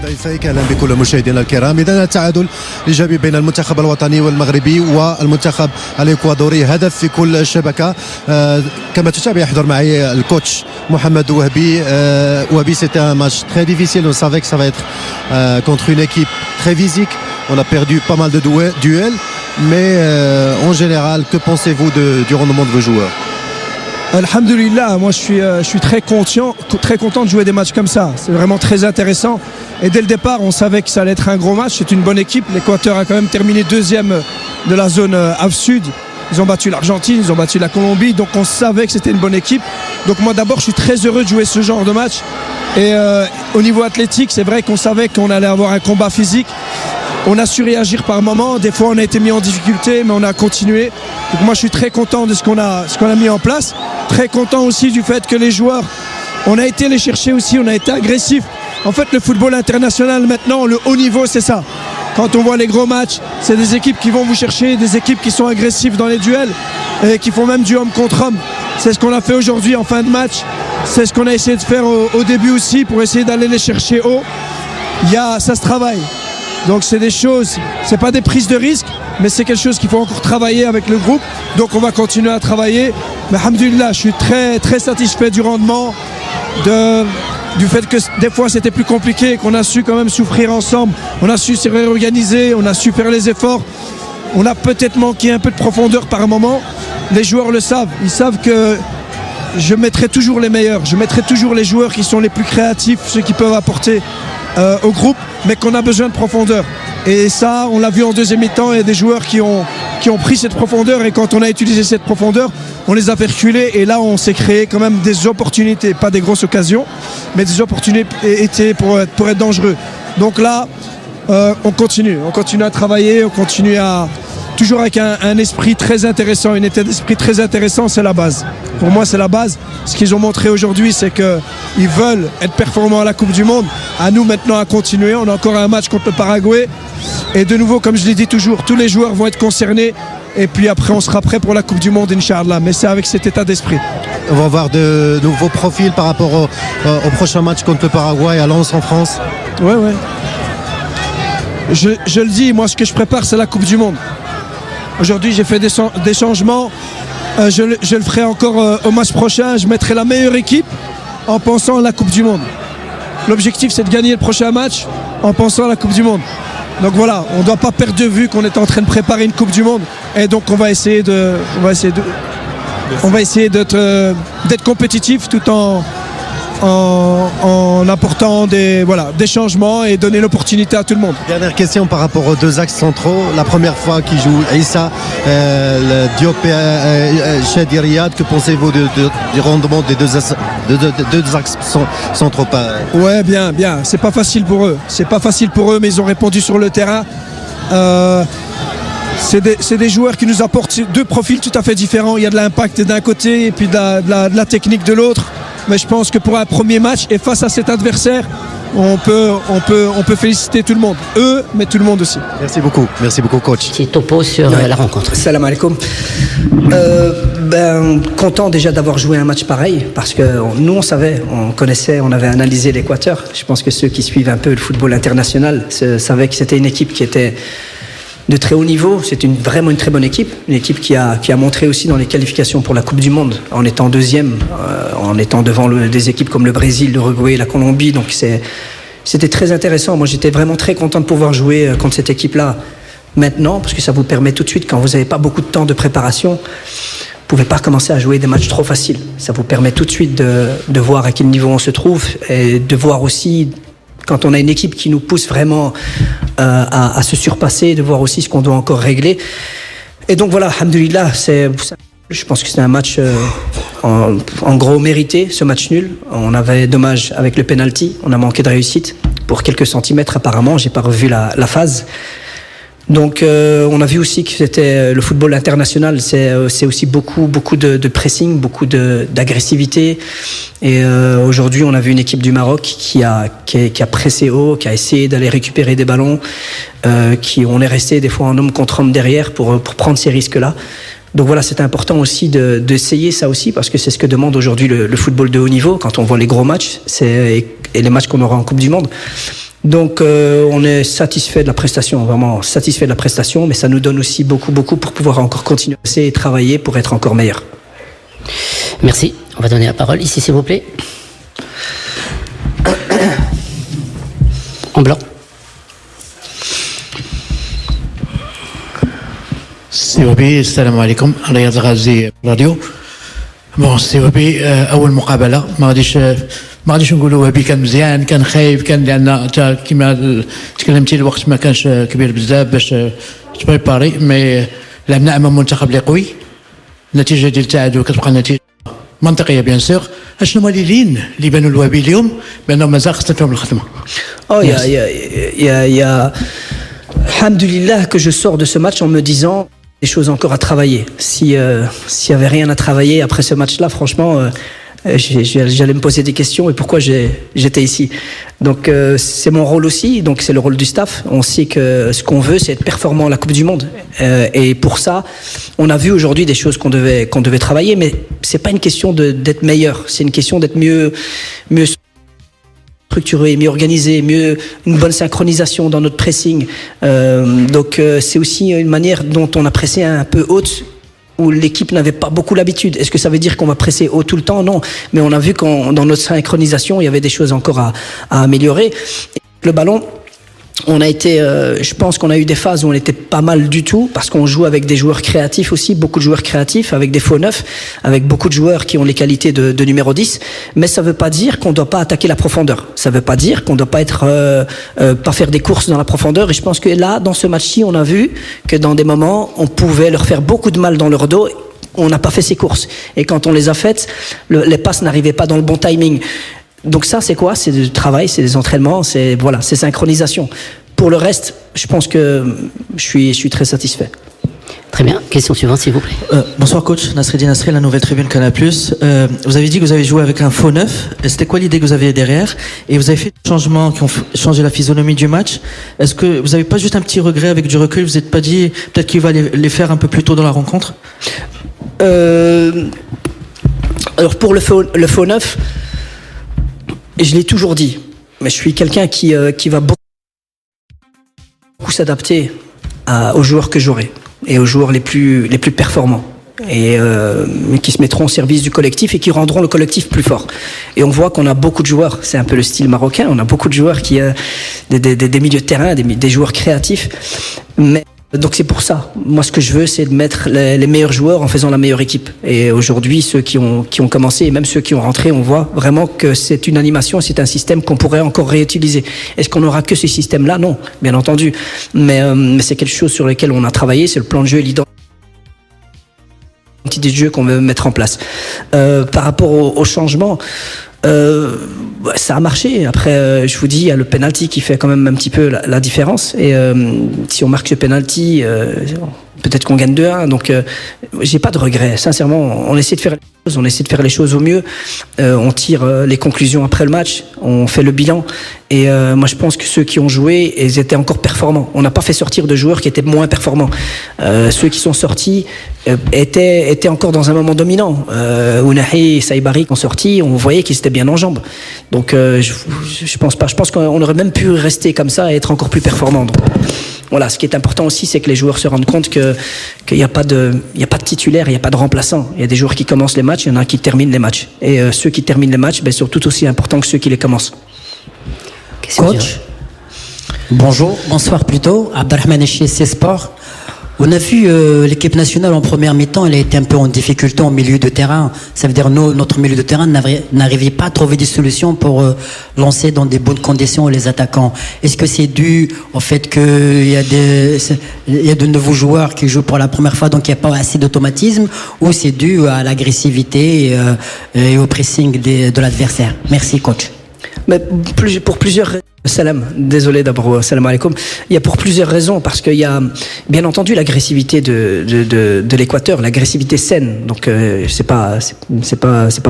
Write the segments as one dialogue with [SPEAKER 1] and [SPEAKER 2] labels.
[SPEAKER 1] ضيفيك اهلا بكل مشاهدينا الكرام. اذا التعادل الايجابي بين المنتخب الوطني والمغربي والمنتخب الاكوادوري، هدف في كل شبكه. كما تتابع يحضر معي الكوتش محمد وهبي. وهبي, c'était un match très difficile. On savait que ça va être contre une équipe très physique. On a perdu pas mal de duels, mais en général, que pensez-vous du rendement de vos joueurs?
[SPEAKER 2] Alhamdulillah, moi je suis très content de jouer des matchs comme ça. C'est vraiment très intéressant. Et dès le départ, on savait que ça allait être un gros match. C'est une bonne équipe. L'Équateur a quand même terminé deuxième de la zone AF-Sud. Ils ont battu l'Argentine, ils ont battu la Colombie. Donc on savait que c'était une bonne équipe. Donc moi d'abord, je suis très heureux de jouer ce genre de match. Et au niveau athlétique, c'est vrai qu'on savait qu'on allait avoir un combat physique. On a su réagir par moments. Des fois, on a été mis en difficulté, mais on a continué. Donc moi, je suis très content de ce qu'on a mis en place. Très content aussi du fait que les joueurs, on a été les chercher aussi, on a été agressifs. En fait, le football international maintenant, le haut niveau, c'est ça. Quand on voit les gros matchs, c'est des équipes qui vont vous chercher, des équipes qui sont agressives dans les duels et qui font même du homme contre homme. C'est ce qu'on a fait aujourd'hui en fin de match. C'est ce qu'on a essayé de faire au début aussi pour essayer d'aller les chercher haut. Ça se travaille. Donc c'est des choses, c'est pas des prises de risque, mais c'est quelque chose qu'il faut encore travailler avec le groupe. Donc on va continuer à travailler. Mais alhamdoulilah, je suis très très satisfait du rendement, du fait que des fois c'était plus compliqué, qu'on a su quand même souffrir ensemble, on a su se réorganiser, on a su faire les efforts. On a peut-être manqué un peu de profondeur par moment. Les joueurs le savent, ils savent que je mettrai toujours les meilleurs, je mettrai toujours les joueurs qui sont les plus créatifs, ceux qui peuvent apporter au groupe, mais qu'on a besoin de profondeur. Et ça, on l'a vu en deuxième mi-temps, il y a des joueurs qui ont pris cette profondeur, et quand on a utilisé cette profondeur, on les a fait reculer, et là on s'est créé quand même des opportunités, pas des grosses occasions, mais des opportunités pour être dangereux. Donc là, on continue à travailler, on continue à toujours avec un esprit très intéressant, un état d'esprit très intéressant, c'est la base. Pour moi, c'est la base. Ce qu'ils ont montré aujourd'hui, c'est qu'ils veulent être performants à la Coupe du Monde. À nous maintenant à continuer. On a encore un match contre le Paraguay. Et de nouveau, comme je l'ai dit toujours, tous les joueurs vont être concernés. Et puis après, on sera prêt pour la Coupe du Monde, Inch'Allah. Mais c'est avec cet état d'esprit.
[SPEAKER 1] On va voir de nouveaux profils par rapport au prochain match contre le Paraguay à Lens en France.
[SPEAKER 2] Ouais. Je le dis, moi, ce que je prépare, c'est la Coupe du Monde. Aujourd'hui, j'ai fait des changements. Je le ferai encore au match prochain. Je mettrai la meilleure équipe en pensant à la Coupe du Monde. L'objectif, c'est de gagner le prochain match en pensant à la Coupe du Monde. Donc voilà, on ne doit pas perdre de vue qu'on est en train de préparer une Coupe du Monde. Et donc on va essayer d'être compétitif tout en apportant des changements et donner l'opportunité à tout le monde.
[SPEAKER 1] Dernière question par rapport aux deux axes centraux. La première fois qu'il joue Issa, Diop et Chedi Riyad, que pensez-vous du rendement des deux axes centraux?
[SPEAKER 2] Ouais, bien. C'est pas facile pour eux, mais ils ont répondu sur le terrain. C'est des joueurs qui nous apportent deux profils tout à fait différents. Il y a de l'impact d'un côté et puis de la technique de l'autre. Mais je pense que pour un premier match et face à cet adversaire, on peut féliciter tout le monde. Eux, mais tout le monde aussi.
[SPEAKER 1] Merci beaucoup coach.
[SPEAKER 3] Petit topo sur la rencontre.
[SPEAKER 4] Salam alaikum. Content déjà d'avoir joué un match pareil, parce que nous on savait, on connaissait, on avait analysé l'Équateur. Je pense que ceux qui suivent un peu le football international savaient que c'était une équipe qui était de très haut niveau. C'est vraiment une très bonne équipe, une équipe qui a montré aussi dans les qualifications pour la Coupe du Monde, en étant deuxième, en étant devant des équipes comme le Brésil, l'Uruguay, la Colombie. Donc c'était très intéressant. Moi j'étais vraiment très content de pouvoir jouer contre cette équipe-là maintenant, parce que ça vous permet tout de suite, quand vous n'avez pas beaucoup de temps de préparation, vous ne pouvez pas commencer à jouer des matchs trop faciles. Ça vous permet tout de suite de voir à quel niveau on se trouve, et de voir aussi, quand on a une équipe qui nous pousse vraiment à se surpasser, de voir aussi ce qu'on doit encore régler. Et donc voilà, alhamdoulilah, je pense que c'est un match en gros mérité, ce match nul. On avait dommage avec le penalty, on a manqué de réussite pour quelques centimètres apparemment, j'ai pas revu la phase. Donc on a vu aussi que c'était le football international, c'est aussi beaucoup de pressing, beaucoup d'agressivité. Et aujourd'hui, on a vu une équipe du Maroc qui a pressé haut, qui a essayé d'aller récupérer des ballons, on est resté des fois en homme contre homme derrière pour prendre ces risques-là. Donc voilà, c'est important aussi d'essayer ça aussi, parce que c'est ce que demande aujourd'hui le football de haut niveau quand on voit les gros matchs et les matchs qu'on aura en Coupe du Monde. Donc on est satisfait de la prestation, vraiment satisfait de la prestation, mais ça nous donne aussi beaucoup pour pouvoir encore continuer et travailler pour être encore meilleur.
[SPEAKER 3] Merci. On va donner la parole ici, s'il vous plaît. En blanc.
[SPEAKER 5] سي وبي السلام عليكم رياض الغازي راديو بون سي وبي اول مقابله ما غاديش نقولوا وبي كان مزيان كان خايب كان لان كما تكلمتي الوقت ما كانش كبير بزاف باش تبريباري مي لعبنا امام منتخب اللي قوي النتيجه ديال التعادل كتبقى النتيجه منطقيه بيان سور اشنو هما اللي بانوا الوبي اليوم بانهم مازال خصهم الخدمه
[SPEAKER 4] Alhamdulillah que je sors de ce match en me disant des choses encore à travailler. S'il y avait rien à travailler après ce match-là, franchement, j'allais me poser des questions et pourquoi j'étais ici. Donc c'est mon rôle aussi, donc c'est le rôle du staff. On sait que ce qu'on veut, c'est être performant à la Coupe du Monde. Et pour ça, on a vu aujourd'hui des choses qu'on devait travailler, mais c'est pas une question d'être meilleur, c'est une question d'être mieux structuré, mieux organisé, une bonne synchronisation dans notre pressing. Donc c'est aussi une manière dont on a pressé un peu haute où l'équipe n'avait pas beaucoup l'habitude. Est-ce que ça veut dire qu'on va presser haut tout le temps? Non, mais on a vu que dans notre synchronisation, il y avait des choses encore à améliorer. Et le ballon, on a été, je pense qu'on a eu des phases où on n'était pas mal du tout parce qu'on joue avec des joueurs créatifs aussi, beaucoup de joueurs créatifs, avec des faux neufs, avec beaucoup de joueurs qui ont les qualités de numéro 10. Mais ça ne veut pas dire qu'on ne doit pas attaquer la profondeur. Ça ne veut pas dire qu'on ne doit pas pas faire des courses dans la profondeur. Et je pense que là, dans ce match-ci, on a vu que dans des moments, on pouvait leur faire beaucoup de mal dans leur dos. On n'a pas fait ces courses. Et quand on les a faites, les passes n'arrivaient pas dans le bon timing. Donc ça, c'est quoi? C'est du travail, c'est des entraînements, c'est synchronisation. Pour le reste, je pense que je suis très satisfait.
[SPEAKER 3] Très bien. Question suivante, s'il vous plaît.
[SPEAKER 6] Bonsoir coach, Nasreddin Nasri, la Nouvelle Tribune Canal+. Vous avez dit que vous avez joué avec un faux neuf. C'était quoi l'idée que vous aviez derrière? Et vous avez fait des changements qui ont changé la physionomie du match. Est-ce que vous n'avez pas juste un petit regret avec du recul? Vous n'êtes pas dit peut-être qu'il va les faire un peu plus tôt dans la rencontre?
[SPEAKER 4] Alors pour le faux neuf, je l'ai toujours dit, mais je suis quelqu'un qui va beaucoup s'adapter aux joueurs que j'aurai et aux joueurs les plus performants et qui se mettront au service du collectif et qui rendront le collectif plus fort. Et on voit qu'on a beaucoup de joueurs, c'est un peu le style marocain, on a beaucoup de joueurs qui des milieux de terrain, des joueurs créatifs, mais donc c'est pour ça. Moi, ce que je veux, c'est de mettre les meilleurs joueurs en faisant la meilleure équipe. Et aujourd'hui, ceux qui ont commencé et même ceux qui ont rentré, on voit vraiment que c'est une animation, c'est un système qu'on pourrait encore réutiliser. Est-ce qu'on n'aura que ce système-là? Non, bien entendu. Mais c'est quelque chose sur lequel on a travaillé, c'est le plan de jeu et l'identité de jeu qu'on veut mettre en place. Par rapport au changement, ça a marché. Après, je vous dis, il y a le penalty qui fait quand même un petit peu la différence. Et si on marque ce penalty, peut-être qu'on gagne 2-1. Donc, j'ai pas de regrets. Sincèrement, on essaie de faire les choses au mieux. On tire les conclusions après le match. On fait le bilan. Et moi, je pense que ceux qui ont joué, ils étaient encore performants. On n'a pas fait sortir de joueurs qui étaient moins performants. Ceux qui sont sortis étaient encore dans un moment dominant. Ounahi et Saïbari qui ont sorti, on voyait qu'ils étaient bien en jambes. Donc, je pense pas. Je pense qu'on aurait même pu rester comme ça et être encore plus performants. Donc, voilà, ce qui est important aussi, c'est que les joueurs se rendent compte qu'il n'y a pas de titulaire, il n'y a pas de remplaçant. Il y a des joueurs qui commencent les matchs, il y en a qui terminent les matchs. Et ceux qui terminent les matchs, sont tout aussi importants que ceux qui les commencent.
[SPEAKER 3] Coach, bonsoir plutôt. Abdelrahman Echi, c'est Sport. On a vu l'équipe nationale en première mi-temps, elle a été un peu en difficulté en milieu de terrain. Ça veut dire notre milieu de terrain n'arrivait pas à trouver des solutions pour lancer dans des bonnes conditions les attaquants. Est-ce que c'est dû au fait qu'il y a de nouveaux joueurs qui jouent pour la première fois, donc il n'y a pas assez d'automatisme, ou c'est dû à l'agressivité et au pressing de l'adversaire? Merci coach.
[SPEAKER 4] Mais pour plusieurs raisons. Salam, désolé d'abord, salam alaikum. Il y a pour plusieurs raisons, parce qu'il y a bien entendu l'agressivité de l'Équateur, l'agressivité saine. Donc c'est pas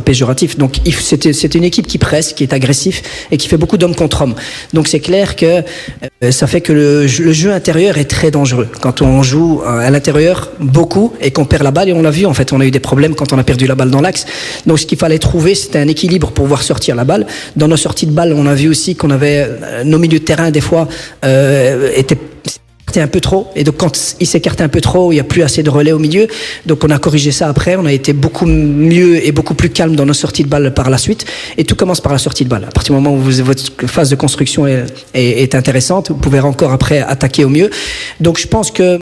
[SPEAKER 4] péjoratif. Donc c'est une équipe qui presse, qui est agressif et qui fait beaucoup d'hommes contre hommes. Donc c'est clair que ça fait que le jeu intérieur est très dangereux. Quand on joue à l'intérieur beaucoup et qu'on perd la balle, et on l'a vu en fait, on a eu des problèmes quand on a perdu la balle dans l'axe. Donc ce qu'il fallait trouver, c'était un équilibre pour pouvoir sortir la balle. Dans nos sorties de balle, on a vu aussi qu'on avait nos milieux de terrain des fois étaient un peu trop, et donc quand il s'écarte un peu trop, il n'y a plus assez de relais au milieu, donc on a corrigé ça après, on a été beaucoup mieux et beaucoup plus calme dans nos sorties de balle par la suite, et tout commence par la sortie de balle. À partir du moment où votre phase de construction est intéressante, vous pouvez encore après attaquer au mieux. Donc je pense que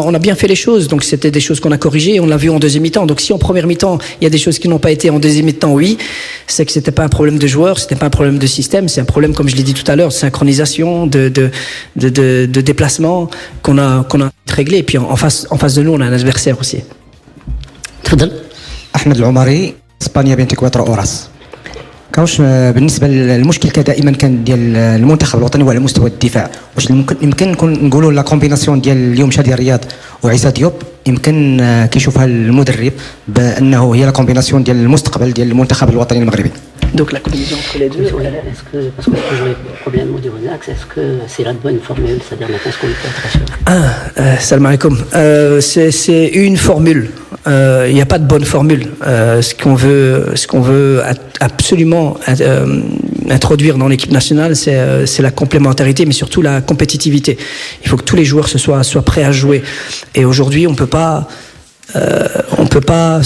[SPEAKER 4] on a bien fait les choses, donc c'était des choses qu'on a corrigées, on l'a vu en deuxième mi-temps. Donc si en première mi-temps il y a des choses qui n'ont pas été en deuxième mi-temps, oui, c'est que c'était pas un problème de joueurs, c'était pas un problème de système, c'est un problème, comme je l'ai dit tout à l'heure, de synchronisation, de déplacement qu'on a réglé. Et puis en face de nous, on a un adversaire aussi.
[SPEAKER 3] تفضل.
[SPEAKER 7] احمد العمري، اسبانيا بين تكواترو اوراس. كاوش بالنسبه للمشكل دائما كان ديال المنتخب الوطني وعلى مستوى الدفاع، واش يمكن نقولوا لا كومبيناسيون ديال اليوم شادي الرياض وعيسى ديوب، يمكن كيشوفها المدرب بانه هي لا كومبيناسيون ديال المستقبل ديال المنتخب الوطني المغربي.
[SPEAKER 4] Donc la combinaison entre les deux.
[SPEAKER 8] Est-ce que, parce que je jouais probablement du Ronax, est-ce que c'est la bonne formule, c'est-à-dire maintenant ce qu'on peut être assuré?
[SPEAKER 4] Salam alaikum. C'est une formule. Il n'y a pas de bonne formule. Ce qu'on veut absolument introduire dans l'équipe nationale, c'est la complémentarité, mais surtout la compétitivité. Il faut que tous les joueurs soient prêts à jouer. Et aujourd'hui, on ne peut pas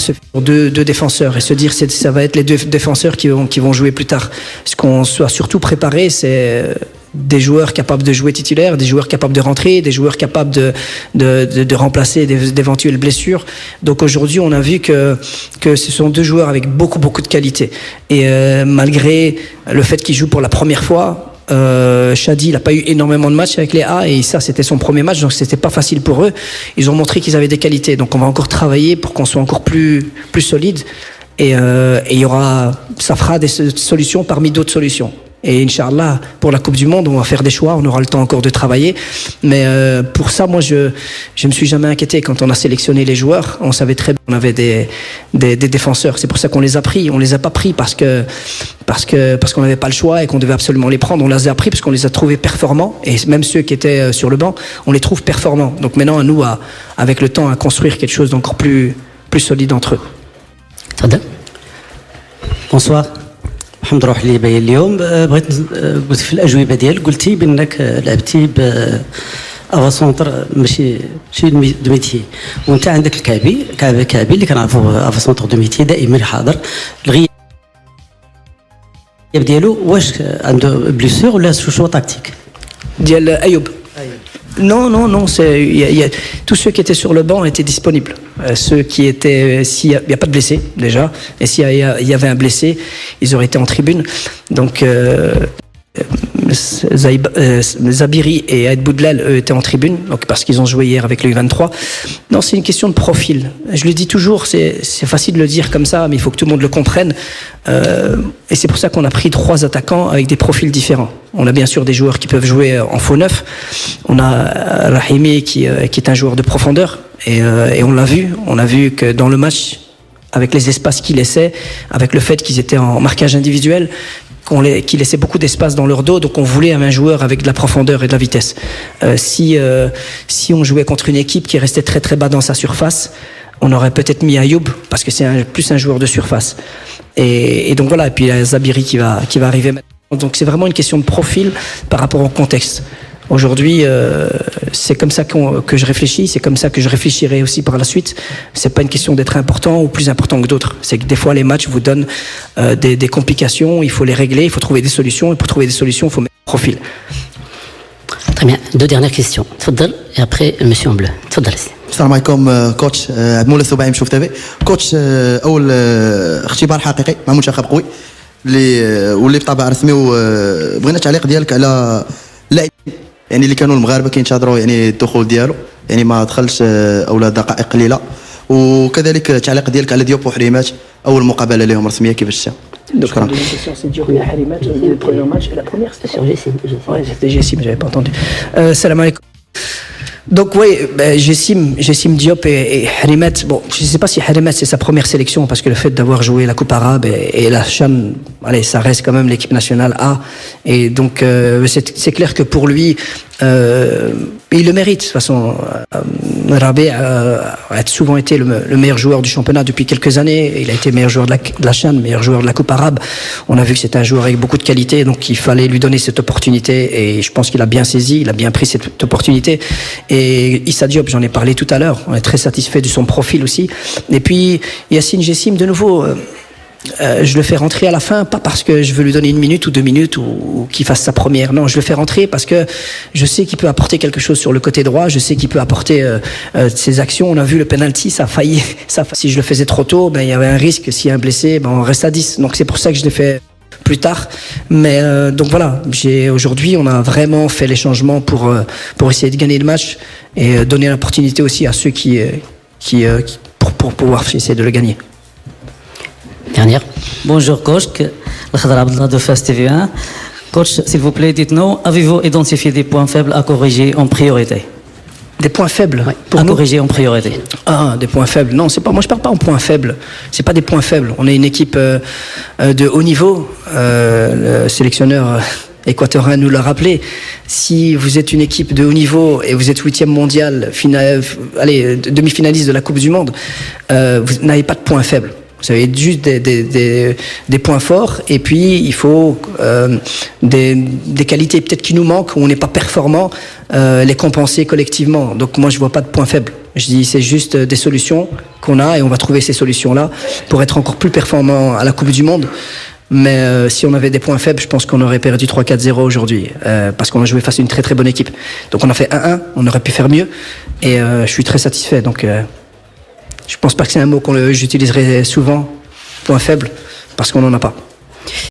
[SPEAKER 4] se faire deux défenseurs et se dire que ça va être les deux défenseurs qui vont jouer plus tard. Ce qu'on soit surtout préparé, c'est des joueurs capables de jouer titulaires, des joueurs capables de rentrer, des joueurs capables de remplacer d'éventuelles blessures. Donc aujourd'hui, on a vu que ce sont deux joueurs avec beaucoup de qualité. Et malgré le fait qu'ils jouent pour la première fois, Shadi, il n'a pas eu énormément de matchs avec les A, et ça c'était son premier match, donc c'était pas facile pour eux. Ils ont montré qu'ils avaient des qualités, donc on va encore travailler pour qu'on soit encore plus solide, et ça fera des solutions parmi d'autres solutions. Et Inch'Allah, pour la Coupe du Monde, on va faire des choix, on aura le temps encore de travailler. Mais pour ça, moi, je me suis jamais inquiété. Quand on a sélectionné les joueurs, on savait très bien qu'on avait des défenseurs. C'est pour ça qu'on les a pris. On les a pas pris parce qu'on n'avait pas le choix et qu'on devait absolument les prendre. On les a pris parce qu'on les a trouvés performants. Et même ceux qui étaient sur le banc, on les trouve performants. Donc maintenant, à nous, avec le temps, à construire quelque chose d'encore plus solide entre eux.
[SPEAKER 8] Bonsoir. محمد روح لي باين اليوم بغيت قلت في الاجوبه ديالك قلتي بانك لعبتي ب افا سونتر ماشي دو ميتي، وانت عندك الكعبي اللي كنعرفوا افا سونتر دو ميتي دائما حاضر. الغياب ديالو واش عنده بليسور ولا شو تاكتيك
[SPEAKER 4] ديال ايوب؟ Non, tous ceux qui étaient sur le banc étaient disponibles. Ceux qui étaient, s'il n'y a pas de blessés déjà, et s'il y avait un blessé, ils auraient été en tribune. Donc Zabiri et Aïd Boudlel, eux, étaient en tribune, donc parce qu'ils ont joué hier avec le U23. Non, c'est une question de profil. Je le dis toujours, c'est facile de le dire comme ça, mais il faut que tout le monde le comprenne. Et c'est pour ça qu'on a pris 3 attaquants avec des profils différents. On a bien sûr des joueurs qui peuvent jouer en faux neuf. On a Rahimi qui est un joueur de profondeur, et on l'a vu. On a vu que dans le match, avec les espaces qu'ils laissaient, avec le fait qu'ils étaient en marquage individuel, qui laissaient beaucoup d'espace dans leur dos, donc on voulait un joueur avec de la profondeur et de la vitesse. Si on jouait contre une équipe qui restait très très bas dans sa surface, on aurait peut-être mis Ayoub, parce que c'est plus un joueur de surface. Et donc voilà, et puis il y a Zabiri qui va arriver maintenant. Donc c'est vraiment une question de profil par rapport au contexte. Aujourd'hui, c'est comme ça que je réfléchis, c'est comme ça que je réfléchirai aussi par la suite. C'est pas une question d'être important ou plus important que d'autres. C'est que des fois les matchs vous donnent des complications, il faut les régler, il faut trouver des solutions, et pour trouver des solutions, il faut mettre un profil.
[SPEAKER 8] Très bien. 2 dernières questions. تفضل. Et après, monsieur en bleu. تفضل.
[SPEAKER 9] السلام عليكم كوتش عبد المولى السباعي مشوف تافي. كوتش اول اختبار حقيقي مع منتخب قوي واللي بطبع رسمي، وبغينا التعليق ديالك على اللاعبين يعني اللي كانوا المغاربه كينتظروا يعني الدخول ديالو، يعني ما دخلش اولا دقائق قليله، وكذلك التعليق ديالك على ديوب وحريمات اول مقابله لهم رسميه كيفاش شفتها؟ شكرا.
[SPEAKER 4] Le premier match et la première c'était sur Jessim. Ouais, c'était Jessim, j'avais pas entendu. Salam alaikum. Donc oui, Jessim Diop et Harimet. Bon, je ne sais pas si Harimet c'est sa première sélection parce que le fait d'avoir joué la Coupe arabe et la CHAN, allez, ça reste quand même l'équipe nationale A. Et donc c'est clair que pour lui, il le mérite. De toute façon, Rabé a souvent été le meilleur joueur du championnat depuis quelques années. Il a été meilleur joueur de la CHAN, meilleur joueur de la Coupe arabe. On a vu que c'était un joueur avec beaucoup de qualité, donc il fallait lui donner cette opportunité. Et je pense qu'il a bien saisi, il a bien pris cette opportunité. Et Issa Diop, j'en ai parlé tout à l'heure. On est très satisfait de son profil aussi. Et puis Yacine Jessim, de nouveau. Je le fais rentrer à la fin, pas parce que je veux lui donner 1 minute ou 2 minutes ou qu'il fasse sa première. Non, je le fais rentrer parce que je sais qu'il peut apporter quelque chose sur le côté droit. Je sais qu'il peut apporter ses actions. On a vu le penalty, ça a failli. Si je le faisais trop tôt, il y avait un risque. S'il y a un blessé, on reste à 10. Donc c'est pour ça que je l'ai fait plus tard. Mais donc voilà, aujourd'hui, on a vraiment fait les changements pour essayer de gagner le match et donner l'opportunité aussi à ceux pour pouvoir essayer de le gagner.
[SPEAKER 3] Dernière.
[SPEAKER 8] Bonjour coach, Khadra Abdallah de FAS TV1. Coach, s'il vous plaît, dites-nous, avez-vous identifié des points faibles à corriger en priorité?
[SPEAKER 4] Des points faibles
[SPEAKER 8] pour nous corriger en priorité.
[SPEAKER 4] Des points faibles. Non, c'est pas. Moi, je parle pas en points faibles. C'est pas des points faibles. On est une équipe de haut niveau. Le sélectionneur équatorien nous l'a rappelé. Si vous êtes une équipe de haut niveau et vous êtes 8e mondial, demi-finaliste de la Coupe du Monde, vous n'avez pas de points faibles. Vous avez juste des points forts et puis il faut des qualités peut-être qui nous manquent, où on n'est pas performant, les compenser collectivement. Donc moi je vois pas de points faibles. Je dis c'est juste des solutions qu'on a et on va trouver ces solutions-là pour être encore plus performant à la Coupe du Monde. Mais si on avait des points faibles, je pense qu'on aurait perdu 3-4-0 aujourd'hui parce qu'on a joué face à une très très bonne équipe. Donc on a fait 1-1, on aurait pu faire mieux et je suis très satisfait. Donc je pense pas que c'est un mot j'utiliserai souvent, point faible, parce qu'on n'en a pas.